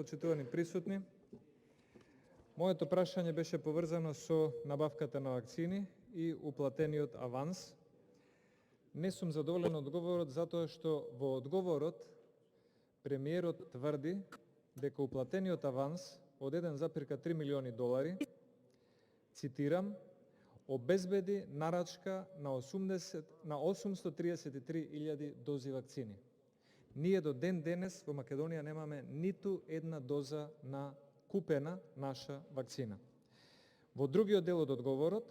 почитувани присутни. Моето прашање беше поврзано со набавката на вакцини и уплатениот аванс. Не сум задоволен од одговорот затоа што во одговорот премиерот тврди дека уплатениот аванс од 1,3 милиони долари, цитирам, обезбеди нарачка на 833.000 дози вакцини. Ние до ден денес во Македонија немаме ниту една доза на купена наша вакцина. Во другиот дел од одговорот,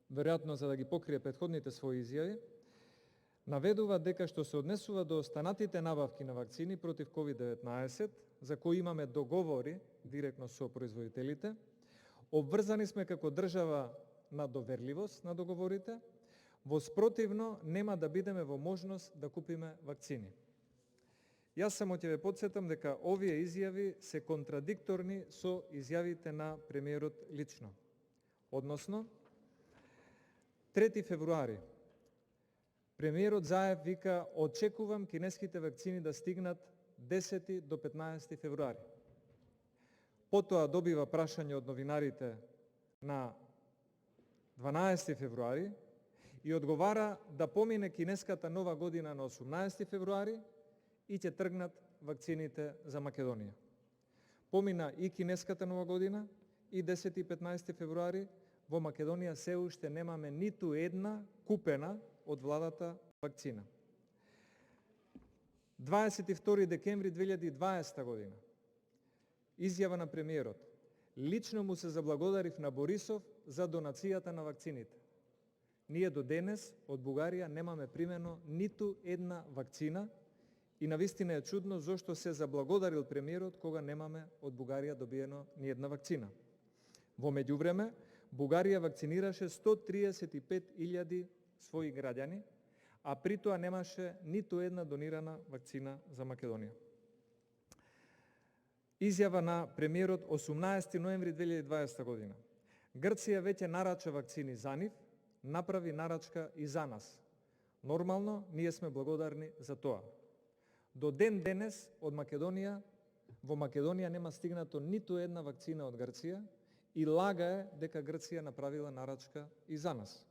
веројатно за да ги покрие претходните своји изјави, наведува дека што се однесува до останатите набавки на вакцини против COVID-19, за кои имаме договори директно со производителите, обврзани сме како држава на доверливост на договорите, во спротивно нема да бидеме во можност да купиме вакцини. Јас само ќе ве потсетам дека овие изјави се контрадикторни со изјавите на премиерот лично. Односно, 3 февруари, премиерот Заев вика: очекувам кинеските вакцини да стигнат 10 до 15 февруари. Потоа добива прашање од новинарите на 12 февруари и одговара да помине кинеската нова година на 18 февруари и ќе тргнат вакцините за Македонија. Помина и кинеската нова година и 10 и 15 февруари, во Македонија се уште немаме ниту една купена од владата вакцина. 22 декември 2020 година, изјава на премиерот: лично му се заблагодарив на Борисов за донацијата на вакцините. Ние до денес од Бугарија немаме примено ниту една вакцина и навистина е чудно зошто се заблагодарил премиерот кога немаме од Бугарија добиено ни една вакцина. Во меѓувреме, Бугарија вакцинираше 135.000 своји граѓани, а при тоа немаше ниту една донирана вакцина за Македонија. Изјава на премиерот 18 ноември 2020 година. Грција веќе нарача вакцини за нив, направи нарачка и за нас. Нормално, ние сме благодарни за тоа. До ден денес во Македонија нема стигнато ниту една вакцина од Грција и лага е дека Грција направила нарачка и за нас.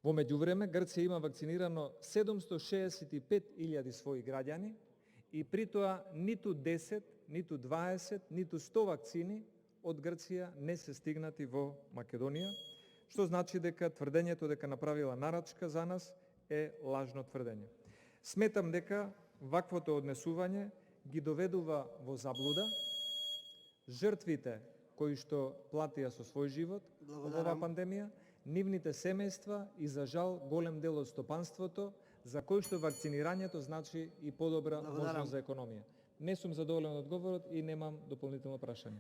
Во меѓувреме, Грција има вакцинирано 765.000 своји граѓани и при тоа ниту 10, ниту 20, ниту 100 вакцини од Грција не се стигнати во Македонија, што значи дека тврдењето дека направила нарачка за нас е лажно тврдење. Сметам дека ваквото однесување ги доведува во заблуда жртвите кои што платија со свој живот во оваа пандемија, нивните семејства и за жал голем дел од стопанството, за кој што вакцинирањето значи и подобра можност за економија. Не сум задоволен од одговорот и немам дополнително прашање.